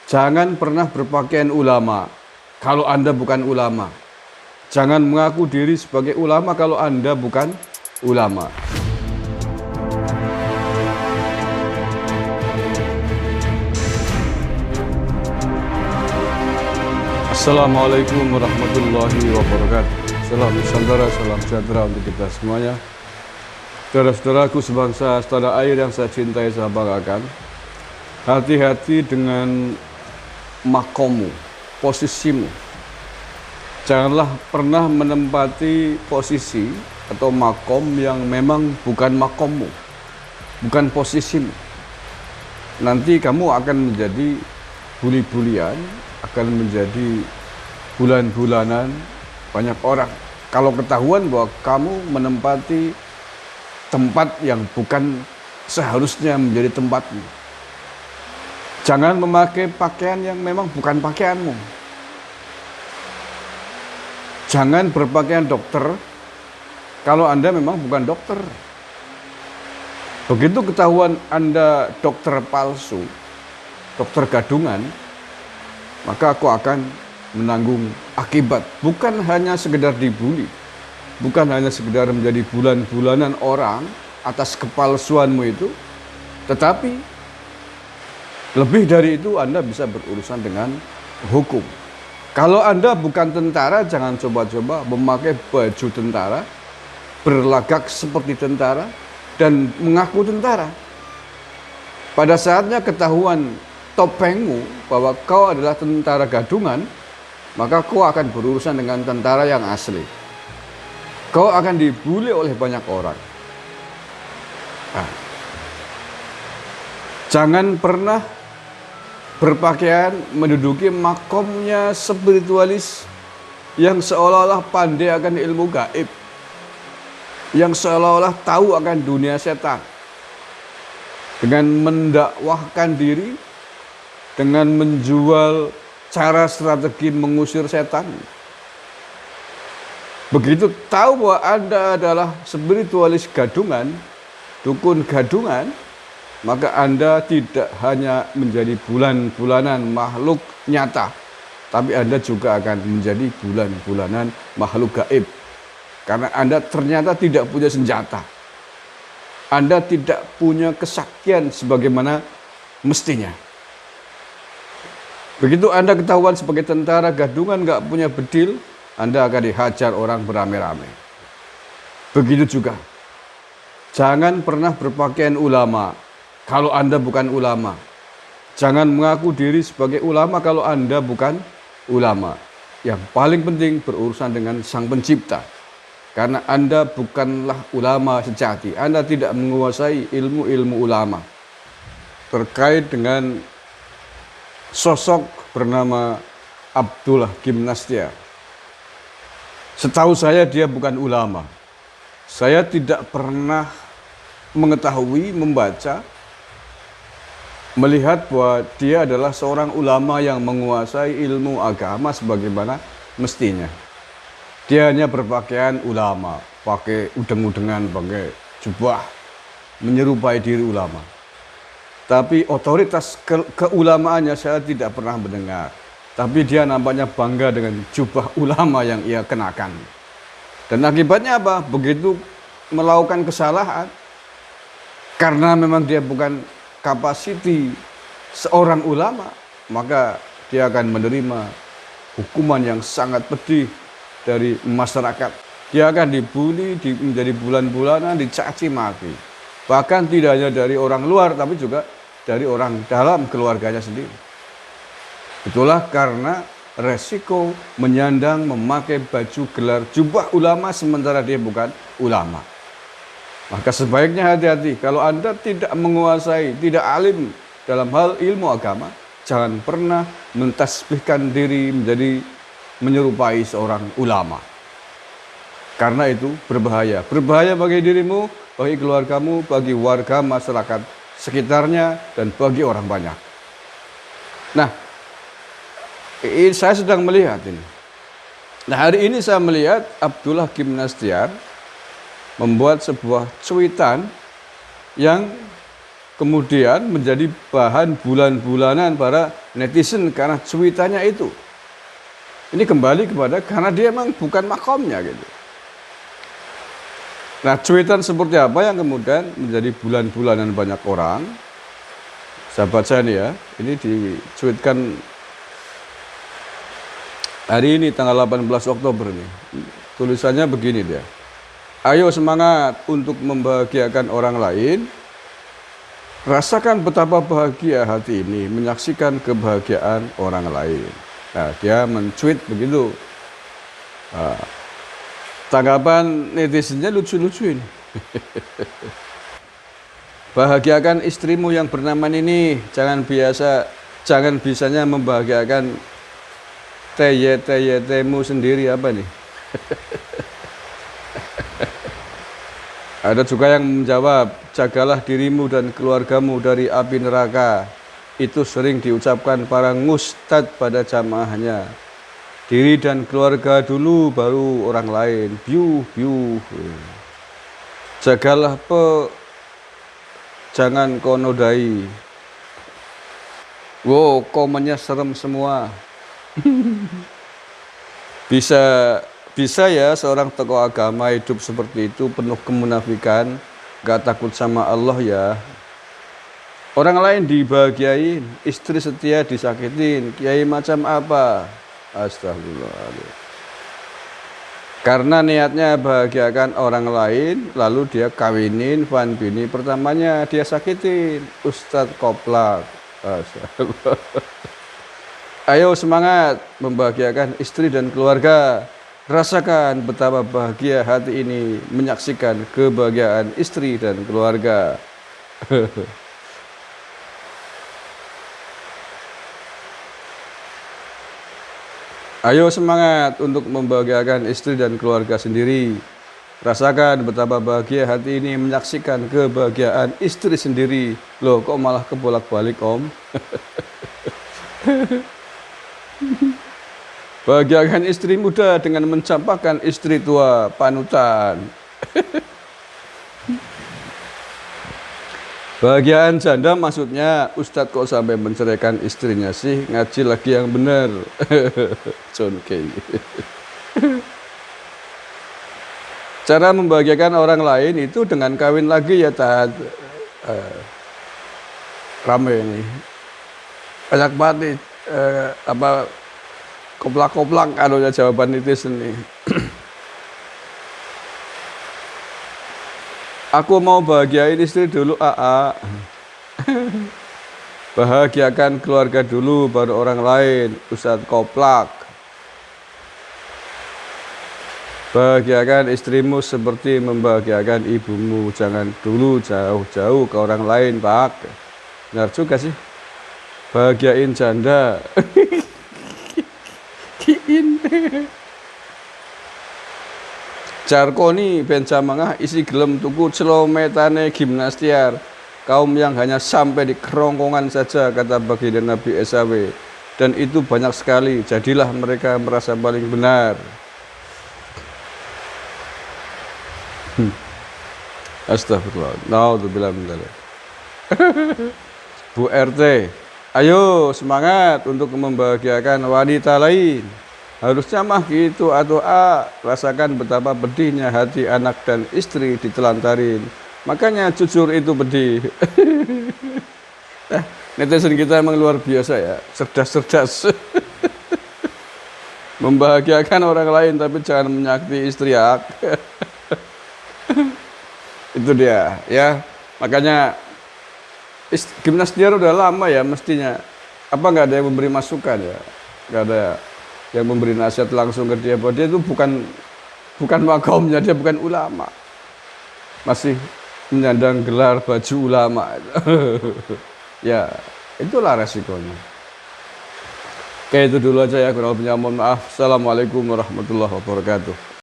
Jangan pernah berpakaian ulama kalau Anda bukan ulama. Jangan mengaku diri sebagai ulama kalau Anda bukan ulama. Assalamualaikum warahmatullahi wabarakatuh. Salam Nusantara, salam sejahtera untuk kita semuanya. Saudara-saudaraku sebangsa setanah air yang saya cintai, saya banggakan. Hati-hati dengan makommu, posisimu. Janganlah pernah menempati posisi atau makom yang memang bukan makommu, bukan posisimu. Nanti kamu akan menjadi buli-bulian, akan menjadi bulan-bulanan banyak orang. Kalau ketahuan bahwa kamu menempati tempat yang bukan seharusnya menjadi tempatmu. Jangan memakai pakaian yang memang bukan pakaianmu. Jangan berpakaian dokter kalau Anda memang bukan dokter. Begitu ketahuan Anda dokter palsu, dokter gadungan, maka aku akan menanggung akibat. Bukan hanya sekedar dibully, bukan hanya sekedar menjadi bulan-bulanan orang atas kepalsuanmu itu, tetapi lebih dari itu Anda bisa berurusan dengan hukum. Kalau Anda bukan tentara, jangan coba-coba memakai baju tentara, berlagak seperti tentara, dan mengaku tentara. Pada saatnya ketahuan topengmu bahwa kau adalah tentara gadungan, maka kau akan berurusan dengan tentara yang asli. Kau akan dibully oleh banyak orang. Jangan pernah berpakaian menduduki makomnya spiritualis yang seolah-olah pandai akan ilmu gaib, yang seolah-olah tahu akan dunia setan, dengan mendakwahkan diri, dengan menjual cara strategi mengusir setan. Begitu tahu bahwa Anda adalah spiritualis gadungan, dukun gadungan, maka Anda tidak hanya menjadi bulan-bulanan makhluk nyata, tapi Anda juga akan menjadi bulan-bulanan makhluk gaib. Karena Anda ternyata tidak punya senjata. Anda tidak punya kesaktian sebagaimana mestinya. Begitu Anda ketahuan sebagai tentara gadungan nggak punya bedil, Anda akan dihajar orang beramai-ramai. Begitu juga, jangan pernah berpakaian ulama kalau Anda bukan ulama. Jangan mengaku diri sebagai ulama kalau Anda bukan ulama. Yang paling penting berurusan dengan Sang Pencipta. Karena Anda bukanlah ulama sejati. Anda tidak menguasai ilmu-ilmu ulama. Terkait dengan sosok bernama Abdullah Gimnastia. Setahu saya dia bukan ulama. Saya tidak pernah mengetahui, membaca, melihat bahwa dia adalah seorang ulama yang menguasai ilmu agama sebagaimana mestinya. Dia hanya berpakaian ulama, pakai udeng-udengan, pakai jubah, menyerupai diri ulama. Tapi otoritas keulamaannya saya tidak pernah mendengar. Tapi dia nampaknya bangga dengan jubah ulama yang ia kenakan. Dan akibatnya apa? Begitu melakukan kesalahan, karena memang dia bukan kapasiti seorang ulama, maka dia akan menerima hukuman yang sangat pedih dari masyarakat. Dia akan dibully, menjadi bulan-bulanan, dicaci maki. Bahkan tidak hanya dari orang luar, tapi juga dari orang dalam keluarganya sendiri. Itulah karena resiko menyandang memakai baju gelar jubah ulama sementara dia bukan ulama. Maka sebaiknya hati-hati, kalau Anda tidak menguasai, tidak alim dalam hal ilmu agama, jangan pernah mentasbihkan diri menjadi menyerupai seorang ulama. Karena itu berbahaya. Berbahaya bagi dirimu, bagi keluargamu, bagi warga masyarakat sekitarnya, dan bagi orang banyak. Nah, saya sedang melihat ini. Nah, hari ini saya melihat Abdullah Gimnastiar membuat sebuah cuitan yang kemudian menjadi bahan bulan-bulanan para netizen karena cuitannya itu. Ini kembali kepada karena dia memang bukan makomnya gitu. Nah, cuitan seperti apa yang kemudian menjadi bulan-bulanan banyak orang? Sahabat saya nih ya, ini dicuitkan hari ini tanggal 18 Oktober nih. Tulisannya begini dia. Ayo semangat untuk membahagiakan orang lain. Rasakan betapa bahagia hati ini menyaksikan kebahagiaan orang lain. Nah, dia mencuit begitu. Nah, tanggapan netizennya lucu-lucu ini. Bahagiakan istrimu yang bernama Nini. Jangan bisanya membahagiakan temu sendiri apa nih? Ada juga yang menjawab, jagalah dirimu dan keluargamu dari api neraka. Itu sering diucapkan para ustadz pada jamaahnya. Diri dan keluarga dulu, baru orang lain. Biu. Jagalah jangan kau nodai. Wow, komennya serem semua. Bisa ya seorang tokoh agama hidup seperti itu, penuh kemunafikan, gak takut sama Allah ya. Orang lain dibahagiain, istri setia disakitin, kiai macam apa? Astagfirullahaladzim. Karena niatnya bahagiakan orang lain, lalu dia kawinin fan bini pertamanya dia sakitin, Ustadz Koplak. Ayo semangat membahagiakan istri dan keluarga. Rasakan betapa bahagia hati ini menyaksikan kebahagiaan istri dan keluarga. Ayo semangat untuk membahagiakan istri dan keluarga sendiri. Rasakan betapa bahagia hati ini menyaksikan kebahagiaan istri sendiri. Loh, kok malah kebolak-balik, Om? Bahagiakan istri muda dengan mencampakkan istri tua panutan. Bahagiaan janda maksudnya, Ustadz kok sampai menceraikan istrinya sih? Ngaji lagi yang benar. John Kay. Cara membahagiakan orang lain itu dengan kawin lagi ya, taat. Rame ini. Banyak banget nih, koplak-koplak anunya jawaban netizen nih. Aku mau bahagiain istri dulu, AA. Bahagiakan keluarga dulu, baru orang lain, Ustadz Koplak. Bahagiakan istrimu seperti membahagiakan ibumu. Jangan dulu jauh-jauh ke orang lain, Pak. Benar juga sih. Bahagiain janda. Jarkoni Bencamangah isi gelem tuku celometane gimnastiar. Kaum yang hanya sampai di kerongkongan saja, kata baginda Nabi SAW. Dan itu banyak sekali. Jadilah mereka merasa paling benar. Astagfirullah. Naudzubillah min dzalik. Bu RT, ayo semangat untuk membahagiakan wanita lain. Harusnya mah gitu atau rasakan betapa pedihnya hati anak dan istri ditelantarin. Makanya jujur itu pedih. Netizen kita emang luar biasa ya, cerdas-cerdas. Membahagiakan orang lain tapi jangan menyakiti istri ya. Itu dia ya. Makanya gimnastiar udah lama ya mestinya. Apa nggak ada yang memberi masukan ya? Nggak ada yang memberi nasihat langsung ke dia bahwa dia itu bukan makomnya, dia bukan ulama. Masih menyandang gelar baju ulama. Ya, itulah resikonya. Oke, itu dulu aja ya. Kurang lebihnya mohon maaf. Assalamualaikum warahmatullahi wabarakatuh.